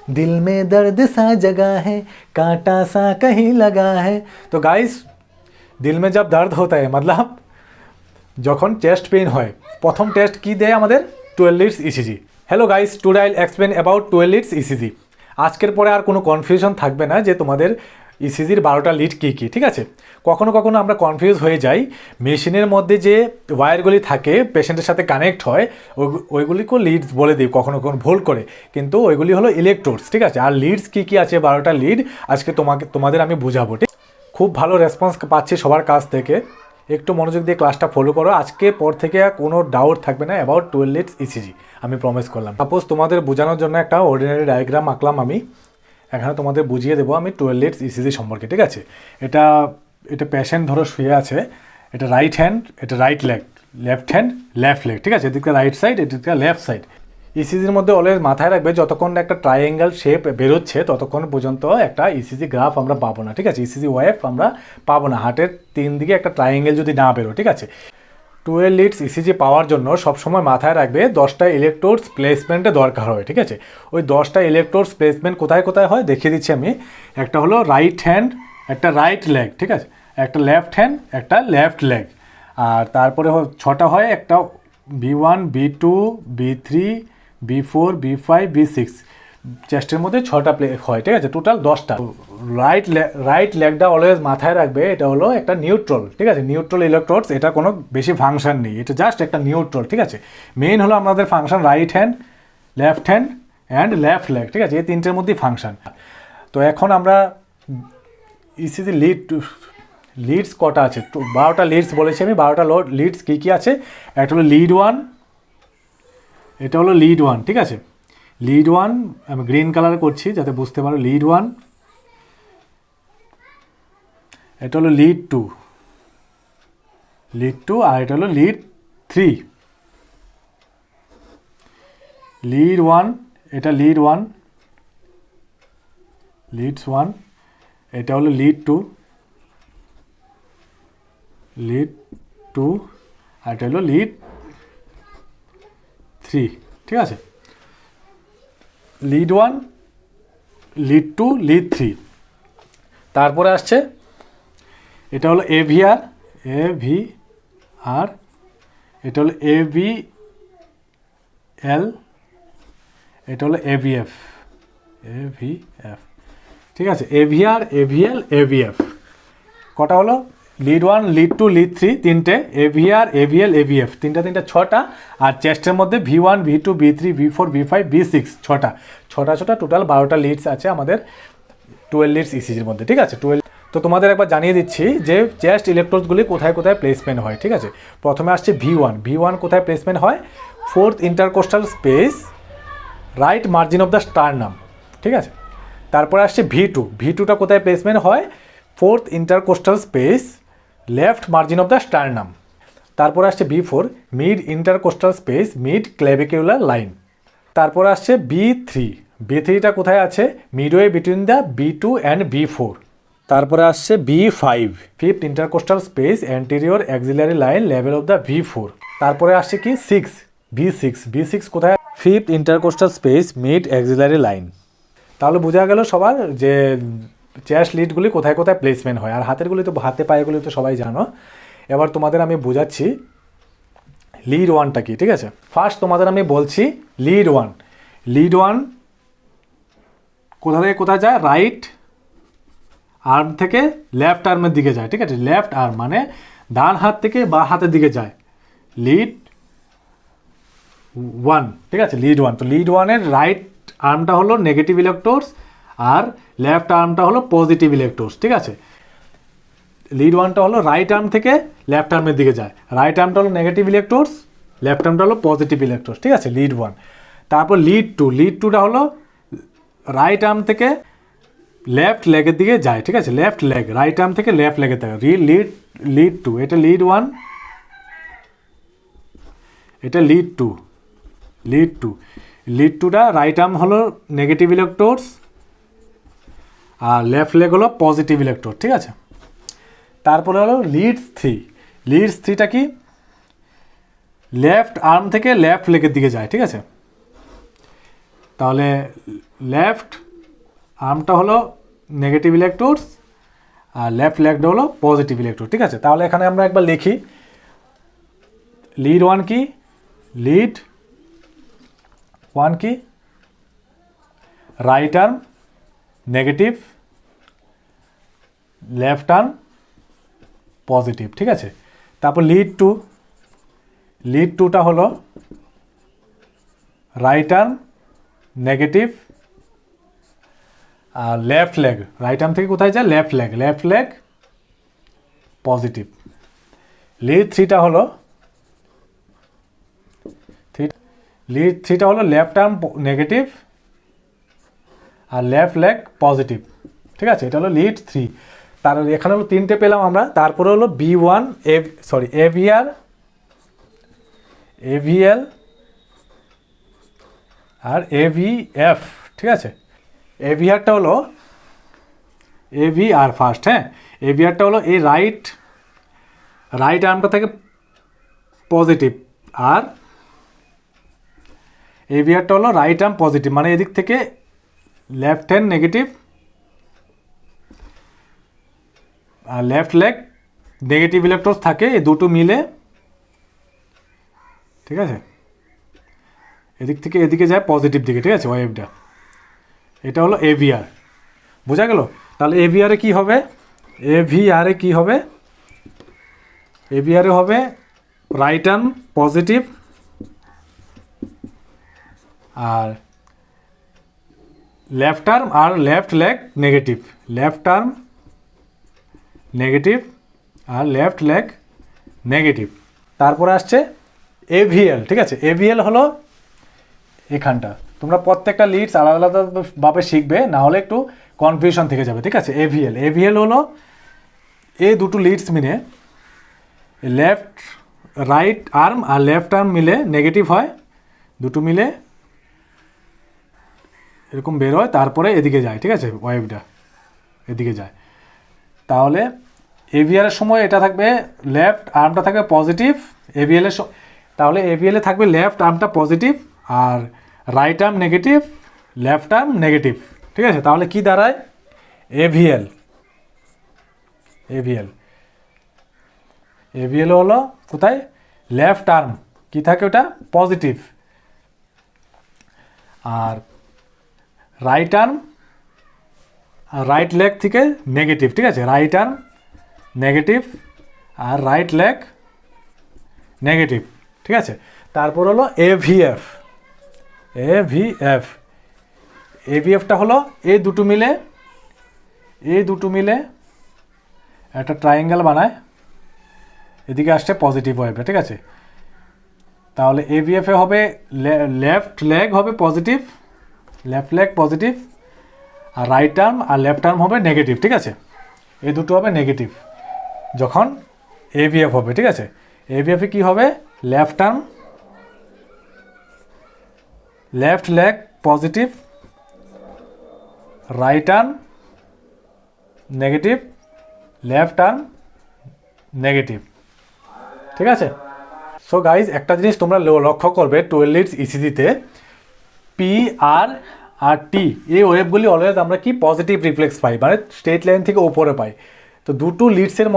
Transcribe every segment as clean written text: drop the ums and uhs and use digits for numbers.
दिल में दर्द सा जगा है, कांटा सा कहीं लगा है। तो गाइस, दिल में जब दर्द होता है मतलब যখন চেস্ট পেইন হয়, প্রথম টেস্ট কি দেয় আমাদের? 12 leads ECG. Hello guys, today I will explain about 12 leads ECG. আজকের পরে আর কোনো কনফিউশন থাকবে না যে তোমাদের ইসিজির 12টা লিড কী কী, ঠিক আছে? কখনো কখনো আমরা কনফিউজ হয়ে যাই, মেশিনের মধ্যে যে ওয়্যারগুলি থাকে পেশেন্টের সাথে কানেক্ট হয় ওইগুলিকেও লিডস বলে দিই কখনো কখনো ভুল করে, কিন্তু ওইগুলি হলো ইলেকট্রোডস, ঠিক আছে? আর লিডস কী কী আছে 12টা লিড আজকে তোমাদের আমি বুঝাবো, ঠিক? খুব ভালো রেসপন্স পাচ্ছি সবার কাছ থেকে, একটু মনোযোগ দিয়ে ক্লাসটা ফলো করো। আজকে পর থেকে কোনো ডাউট থাকবে না অ্যাবাউট 12 লিডস ইসিজি, আমি প্রমিস করলাম। সাপোজ তোমাদের বোঝানোর জন্য একটা অর্ডিনারি ডায়াগ্রাম আঁকলাম আমি, এখানে তোমাদের বুঝিয়ে দেবো আমি 12 লিডস ইসিজি সম্পর্কে, ঠিক আছে? এটা পেশেন্ট ধরো শুয়ে আছে, এটা রাইট হ্যান্ড, এটা right leg, left hand, left leg, ঠিক আছে? এদিকে রাইট সাইড, এদিকে লেফট সাইড। ইসিজির মধ্যে অলওয়েজ মাথায় রাখবে যতক্ষণ একটা ট্রায়াঙ্গেল শেপ বেরোচ্ছে ততক্ষণ পর্যন্ত একটা ইসিজি গ্রাফ আমরা পাবো না, ঠিক আছে? ইসিজি ওয়েভ আমরা পাবো না, হার্টের 3 দিকে একটা ট্রায়াঙ্গেল যদি না বেরো, ঠিক আছে? 12 লিডস ইসিজি পাওয়ার জন্য সবসময় মাথায় রাখবে 10টা ইলেকট্রোডস প্লেসমেন্টে দরকার হয়, ঠিক আছে? ওই 10টা ইলেকট্রোডস প্লেসমেন্ট কোথায় কোথায় হয় দেখিয়ে দিচ্ছি আমি। একটা হলো রাইট হ্যান্ড, একটা রাইট লেগ, ঠিক আছে? একটা লেফট হ্যান্ড, একটা লেফট লেগ। আর তারপরে 6টা হয়, একটা B1, B2, B3, B4, B5, B6। চেস্টের মধ্যে 6টা হয়, ঠিক আছে? টোটাল 10টা। রাইট লেগটা অলওয়েজ মাথায় রাখবে, এটা হলো একটা নিউট্রাল, ঠিক আছে? নিউট্রাল ইলেকট্রোডস, এটা কোনো বেশি ফাংশন নেই, এটা জাস্ট একটা নিউট্রাল, ঠিক আছে? মেইন হলো আমাদের function right hand, left hand and left leg, ঠিক আছে? এই তিনটের মধ্যেই ফাংশন। তো এখন আমরা ইসিজি লিডস কটা আছে? 12টা লিডস বলেছি আমি। 12টা লিডস কী কী আছে? একটা হলো লিড 1, এটা হলো লিড 1, ঠিক আছে? লিড 1 আমি গ্রিন কালার করছি যাতে বুঝতে পারো। লিড 1, এটা হলো লিড 2, আর এটা হলো লিড 3। লিড 1, এটা লিড 1, লিডস 1, এটা হলো লিড 2, আর এটা হলো লিড 3, ঠিক আছে? Lead 1, lead 2, lead 3। তারপরে আসছে এটা হলো এভিআর, এটা হলো এভিএল, এটা হলো এভিএফ, ঠিক আছে? AVR, AVL, AVF. কটা হলো? লিড 1, লিড 2, লিড 3 তিনটে, এভিআর, এভিএল, এভিএফ তিনটা 6টা। আর চেস্টের মধ্যে V1, V2, V3, V4, V5, V6 6টা টোটাল 12টা লিডস আছে আমাদের 12 লিডস ইসিজির মধ্যে, ঠিক আছে? 12। তো তোমাদের একবার জানিয়ে দিচ্ছি যে চেস্ট ইলেকট্রোডসগুলি কোথায় কোথায় প্লেসমেন্ট হয়, ঠিক আছে? প্রথমে আসছে V1 কোথায় প্লেসমেন্ট হয়? 4th intercostal space, right margin of the sternum, ঠিক আছে? তারপরে আসছে V2টা কোথায় প্লেসমেন্ট হয়? 4th intercostal space, left margin of the sternum. তারপরে আসছে B4, mid intercostal space, mid clavicular line. তারপর আসছে B3টা কোথায় আছে? Midway between the B2 and B4। তারপরে আসছে B5, fifth intercostal space, anterior axillary line, level of the V4। তারপরে আসছে কি B6 কোথায়? Fifth intercostal space, mid axillary line. তাহলে বোঝা গেল সবার যে চেস্ট লিডগুলি কোথায় কোথায় প্লেসমেন্ট হয়। আর হাতেরগুলি তো হাতে পায়েগুলি তো সবাই জানো। এবার তোমাদের আমি বোঝাচ্ছি লিড 1টা কি, ঠিক আছে? ফার্স্ট তোমাদের আমি বলছি লিড 1 কোথা থেকে কোথায় যায়? রাইট আর্ম থেকে লেফট আর্মের দিকে যায়, ঠিক আছে? লেফট আর্ম মানে ডান হাত থেকে বাঁ হাতের দিকে যায়। লিড 1, ঠিক আছে? লিড 1। তো লিড 1-এর রাইট আর্মটা হলো নেগেটিভ ইলেকট্রোডস আর লেফট আর্মটা হলো পজিটিভ ইলেকট্রোডস, ঠিক আছে? লিড 1টা হলো রাইট আর্ম থেকে লেফট আর্মের দিকে যায়। রাইট আর্মটা হলো নেগেটিভ ইলেকট্রোডস, লেফট আর্মটা হলো পজিটিভ ইলেকট্রোডস, ঠিক আছে? লিড 1। তারপর লিড 2টা হলো রাইট আর্ম থেকে লেফট লেগের দিকে যায়, ঠিক আছে? লেফট লেগ, রাইট আর্ম থেকে লেফট লেগের দিকে। লিড 2, এটা লিড 1, এটা লিড 2। লিড 2টা রাইট আর্ম হলো নেগেটিভ ইলেকট্রোডস আর লেফট লেগ হলো পজিটিভ ইলেকট্রোড, ঠিক আছে? তারপরে হলো লিডস 3টা কি? লেফট আর্ম থেকে লেফট লেগের দিকে যায়, ঠিক আছে? তাহলে লেফট আর্মটা হলো নেগেটিভ ইলেকট্রোডস আর লেফট লেগটা হলো পজিটিভ ইলেকট্রোড। ঠিক আছে, তাহলে এখানে আমরা একবার লিখি লিড 1 কি, লিড 1 কি, right arm negative, left arm positive. ঠিক আছে, তারপর লিড 2, লিড 2টা হলো রাইট আর্ম নেগেটিভ আর লেফট লেগ, রাইট আর্ম থেকে কোথায় যায়, left leg, left leg positive. Lead 3টা হলো লিড 3টা হলো লেফট আর্ম নেগেটিভ আর লেফট লেগ পজিটিভ। ঠিক আছে, এটা হলো লিড 3। তার এখানে হলো 3টে পেলাম আমরা। তারপরে হলো B1 AVR, AVL আর AVF। ঠিক আছে, এভিআরটা হলো AVR ফার্স্ট। হ্যাঁ, এভিআরটা হলো এই রাইট আর্মটা থেকে পজিটিভ আর এভিআরটা হলো রাইট আর্ম পজিটিভ, মানে এদিক থেকে লেফট হ্যান্ড নেগেটিভ আর লেফট লেগ নেগেটিভ ইলেকট্রোড থাকে, এই দুটো মিলে। ঠিক আছে, এদিক থেকে এদিকে যায় পজিটিভ দিকে। ঠিক আছে, ওয়েভটা এটা হলো এভিআর, বোঝা গেল? তাহলে এভিআরে কি হবে, এভিআরে কি হবে, এভিআরে হবে রাইট আর্ম পজিটিভ আর লেফট আর্ম আর left leg negative, left arm negative আর লেফট লেগ নেগেটিভ। তারপরে আসছে এভিএল। ঠিক আছে, এভিএল হলো এখানটা। তোমরা প্রত্যেকটা লিডস আলাদা আলাদাভাবে শিখবে, না হলে একটু কনফিউশন থেকে যাবে। ঠিক আছে, এভিএল হলো এই দুটো লিডস মিলে লেফট রাইট আর্ম আর লেফট আর্ম মিলে নেগেটিভ হয়, দুটো মিলে এরকম বের হয়, তারপরে এদিকে যায়। ঠিক আছে, ওয়েভটা এদিকে যায়। তাহলে এভিআরের সময় এটা থাকবে, লেফট আর্মটা থাকবে পজিটিভ এভিএলের, তাহলে এভিএলে থাকবে লেফট আর্মটা পজিটিভ আর right arm negative, left arm negative. ঠিক আছে, তাহলে কি দাঁড়ায়, এভিএল। এভিএল এভিএল হলো কোথায়, লেফট আর্ম কি থাকে ওটা পজিটিভ আর রাইট আর্ম আর রাইট লেগ থেকে নেগেটিভ। ঠিক আছে, রাইট আর্ম নেগেটিভ আর রাইট লেগ নেগেটিভ। ঠিক আছে, তারপর হলো এভিএফ। এভিএফটা হলো এই দুটো মিলে একটা ট্রায়াঙ্গেল বানায়, এদিকে আসছে পজিটিভ ওয়েভটা। ঠিক আছে, তাহলে এভিএফে হবে লেফট লেগ হবে পজিটিভ, লেফট লেগ পজিটিভ আর রাইট আর্ম আর লেফট আর্ম হবে নেগেটিভ। ঠিক আছে, এই দুটো হবে নেগেটিভ যখন এভিএফ হবে। ঠিক আছে, এভিএফে কি হবে, left arm left leg positive, right arm negative, left arm negative. ঠিক আছে, সো গাইজ একটা জিনিস তোমরা লক্ষ্য করবে 12 লিডস ইসিজিতে পি আর টি এই ওয়েভগুলি অলওয়েজ আমরা কি পজিটিভ রিফ্লেক্স পাই, মানে স্ট্রেট লাইন থেকে উপরে পাই। তো দুটো লিডসের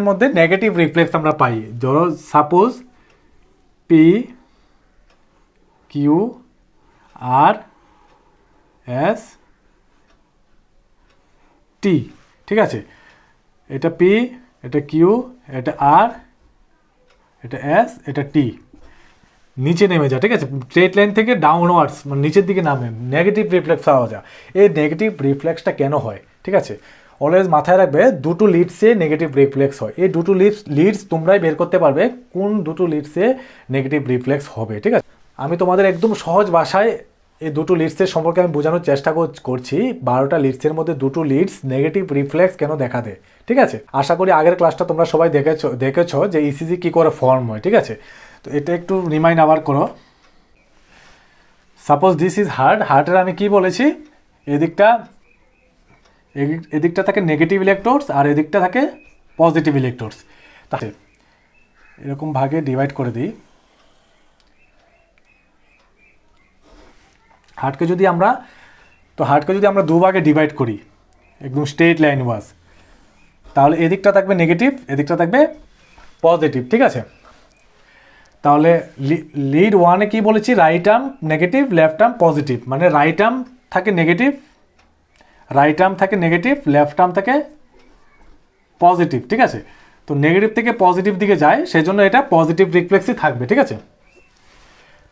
মধ্যে নেগেটিভ রিফ্লেক্স আমরা পাই। ধরো suppose P Q R S T. ঠিক আছে, এটা পি, এটা কিউ, এটা আর, এটা এস, এটা টি, নিচে নেমে যায়। ঠিক আছে, স্ট্রেট লাইন থেকে ডাউনওয়ার্ডস মানে নিচের দিকে নামে, নেগেটিভ রিফ্লেক্স পাওয়া যায়। এই নেগেটিভ রিফ্লেক্সটা কেন হয়, ঠিক আছে, অলওয়েজ মাথায় রাখবে দুটো লিডসে নেগেটিভ রিফ্লেক্স হয়। এই দুটো লিডস তোমরাই বের করতে পারবে কোন দুটো লিডসে নেগেটিভ রিফ্লেক্স হবে। ঠিক আছে, আমি তোমাদের একদম সহজ ভাষায় এই দুটো লিডসের সম্পর্কে আমি বোঝানোর চেষ্টা করছি। 12টা লিডসের মধ্যে দুটো লিডস নেগেটিভ রিফ্লেক্স কেন দেখা দেয়। ঠিক আছে, আশা করি আগের ক্লাসটা তোমরা সবাই দেখেছো যে ইসিজি কী করে ফর্ম হয়। ঠিক আছে, তো এটা একটু রিমাইন্ড আবার করো। সাপোজ দিস ইজ হার্টের আমি কি বলেছি, এদিকটা থাকে নেগেটিভ ইলেকট্রোডস আর এদিকটা থাকে পজিটিভ ইলেকট্রোডস। তাহলে এরকম ভাগে ডিভাইড করে দিই। হার্টকে যদি আমরা দুভাগে ডিভাইড করি একদম স্ট্রেট লাইন ওয়াজ, তাহলে এদিকটা থাকবে নেগেটিভ, এদিকটা থাকবে পজিটিভ, ঠিক আছে। তাহলে লিড ওয়ানে কি বলেছি, right arm negative, left arm positive, মানে রাইট আর্ম থাকে নেগেটিভ, লেফট আর্ম থাকে পজিটিভ, ঠিক আছে। তো নেগেটিভ থেকে পজিটিভ দিকে যায়, সেজন্য এটা পজিটিভ রিফ্লেক্সই থাকবে, ঠিক আছে।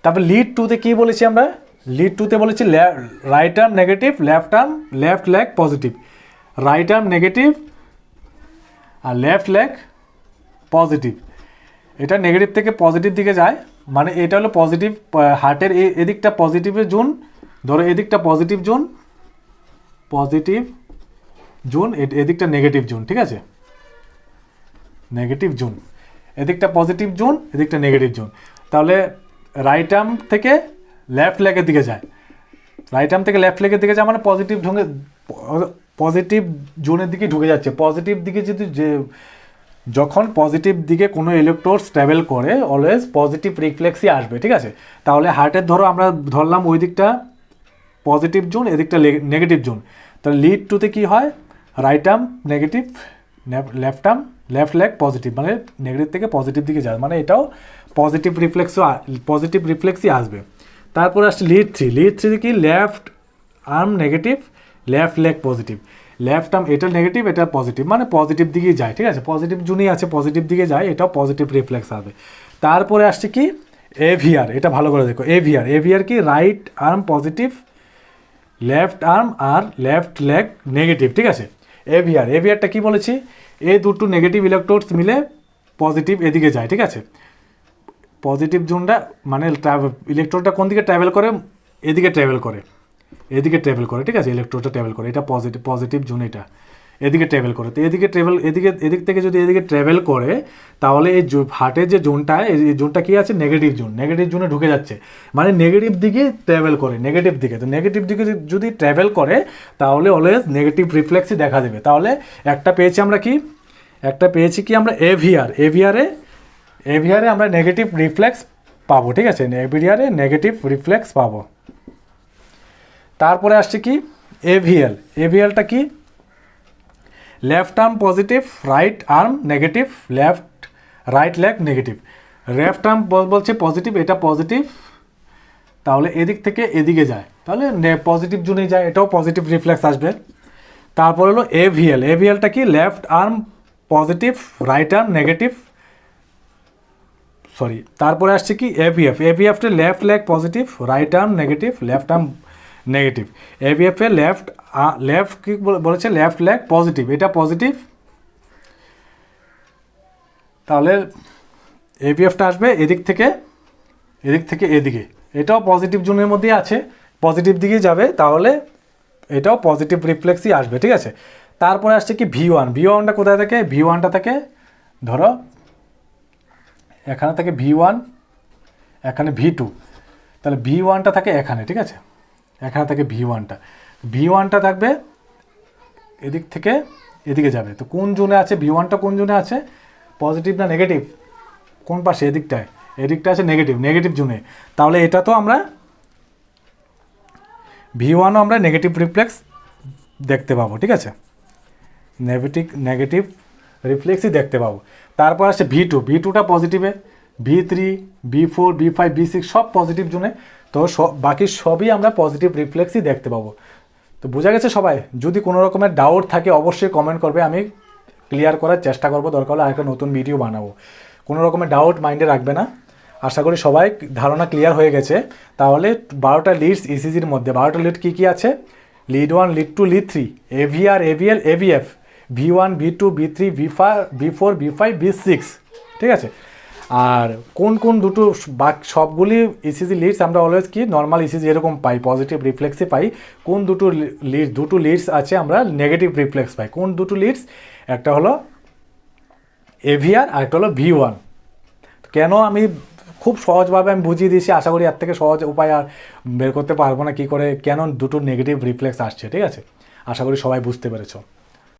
তারপর লিড টুতে কী বলেছি আমরা, লিড টুতে বলেছি right arm negative, left leg positive, right arm negative আর লেফট লেগ পজিটিভ। এটা নেগেটিভ থেকে পজিটিভ দিকে যায়, মানে এটা হলো পজিটিভ, হার্টের এদিকটা পজিটিভের জোন, ধরো এদিকটা পজিটিভ জোন, এদিকটা নেগেটিভ জোন, ঠিক আছে, নেগেটিভ জোন, এদিকটা পজিটিভ জোন, এদিকটা নেগেটিভ জোন। তাহলে রাইট আর্ম থেকে লেফট লেগের দিকে যায়, মানে পজিটিভ জোনের দিকে ঢুকে যাচ্ছে। পজিটিভ দিকে যখন পজিটিভ দিকে কোনো ইলেকট্রোডস ট্রাভেল করে অলওয়েজ পজিটিভ রিফ্লেক্সই আসবে, ঠিক আছে। তাহলে হার্টের ধরো আমরা ধরলাম ওই দিকটা পজিটিভ জোন, এদিকটা নেগেটিভ জোন, তাহলে লিড টুতে কী হয়, right arm negative, left leg positive, মানে নেগেটিভ থেকে পজিটিভ দিকে যায়, মানে এটাও পজিটিভ রিফ্লেক্সই আসবে। তারপরে আসছে লিড থ্রি কি, left arm negative, left leg positive, left arm এটা নেগেটিভ, এটা পজিটিভ, মানে পজিটিভ দিকেই যায়, ঠিক আছে, পজিটিভ জোনই আছে, পজিটিভ দিকে যায়, এটাও পজিটিভ রিফ্লেক্স আসবে। তারপরে আসছে কি এভিআর, এটা ভালো করে দেখো, এভিআর কি, right arm positive, left arm আর লেফট লেগ নেগেটিভ, ঠিক আছে। এভিআরটা কি বলেছি, এই দুটো নেগেটিভ ইলেকট্রোডস মিলে পজিটিভ এদিকে যায়, ঠিক আছে। পজিটিভ জোনটা মানে ইলেকট্রোডটা কোন দিকে ট্রাভেল করে, এদিকে ট্রাভেল করে, ঠিক আছে, ইলেকট্রোডটা ট্রাভেল করে, এটা পজিটিভ জোন, এটা এদিকে ট্রাভেল করে। তো এদিক থেকে যদি এদিকে ট্রাভেল করে, তাহলে এই হার্টের যে জোনটা, এই জোনটা কি আছে, নেগেটিভ জোনে ঢুকে যাচ্ছে, মানে নেগেটিভ দিকে ট্রাভেল করে, তো নেগেটিভ দিকে যদি ট্রাভেল করে তাহলে অলওয়েজ নেগেটিভ রিফ্লেক্সই দেখা দেবে। তাহলে একটা পেয়েছি আমরা এভিআরে আমরা নেগেটিভ রিফ্লেক্স পাবো, ঠিক আছে, এভিআরে নেগেটিভ রিফ্লেক্স পাবো। তারপরে আসছে কি এভিএলটা কি, left arm positive, right arm negative, right leg negative, left arm বলছে পজিটিভ, এটা পজিটিভ, তাহলে এদিক থেকে এদিকে যায়, তাহলে পজিটিভ জোনে যায়, এটাও পজিটিভ রিফ্লেক্স আসবে। তারপর হলো এভিএলটা কি, left arm positive, right arm negative, তারপরে আসছে কি এভিএফটা left leg positive, right arm negative, left arm negative, এভিএফে লেফট কি বলেছে, লেফট লেগ পজিটিভ, এটা পজিটিভ, তাহলে এভিএফটা আসবে এদিক থেকে এদিকে, এটাও পজিটিভ জোনের মধ্যে আছে, পজিটিভ দিকে যাবে, তাহলে এটাও পজিটিভ রিফ্লেক্সই আসবে, ঠিক আছে। তারপরে আসছে কি ভিওয়ানটা কোথায় থাকে, ভিওয়ানটা থাকে ধরো এখানে থাকে V1, এখানে V2, তাহলে V1টা থাকে এখানে, ঠিক আছে, এখানে থাকে V1টা থাকবে এদিক থেকে এদিকে যাবে। তো কোন জোনে আছে V1টা, কোন জোনে আছে, পজিটিভ না নেগেটিভ, কোন পাশে, এদিকটা আছে নেগেটিভ জোনে, তাহলে এটা তো আমরা V1ও আমরা নেগেটিভ রিফ্লেক্স দেখতে পাবো, ঠিক আছে, নেগেটিভ রিফ্লেক্সই দেখতে পাবো। তারপর আসছে V2টা পজিটিভে, V3, V4, V5, V6 সব পজিটিভ জোনে, তো বাকি সবই আমরা পজিটিভ রিফ্লেক্সই দেখতে পাবো। তো বোঝা গেছে সবাই? যদি কোনো রকমের ডাউট থাকে অবশ্যই কমেন্ট করবে, আমি ক্লিয়ার করার চেষ্টা করবো, দরকার হলে আরেকটা নতুন ভিডিও বানাবো। কোনো রকমের ডাউট মাইন্ডে রাখবে না। আশা করি সবাই ধারণা ক্লিয়ার হয়ে গেছে। তাহলে 12টা লিডস ইসিজির মধ্যে 12টা লিড কী কী আছে, lead 1, lead 2, lead 3, aVR, AVL, aVF, V1, V2, V3, V4, V5, V6, ঠিক আছে। আর কোন দুটো সবগুলি ইসিজি লিডস আমরা অলওয়েজ কি নর্মাল ইসিজি এরকম পাই, পজিটিভ রিফ্লেক্সই পাই। কোন দুটো লিডস আছে আমরা নেগেটিভ রিফ্লেক্স পাই। কোন দুটো লিডস, একটা হলো এভিআর আর একটা হলো V1। কেন আমি খুব সহজভাবে আমি বুঝিয়ে দিয়েছি, আশা করি এর থেকে সহজ উপায় আর বের করতে পারবো না, কী করে কেন দুটো নেগেটিভ রিফ্লেক্স আসছে, ঠিক আছে। আশা করি সবাই বুঝতে পেরেছো।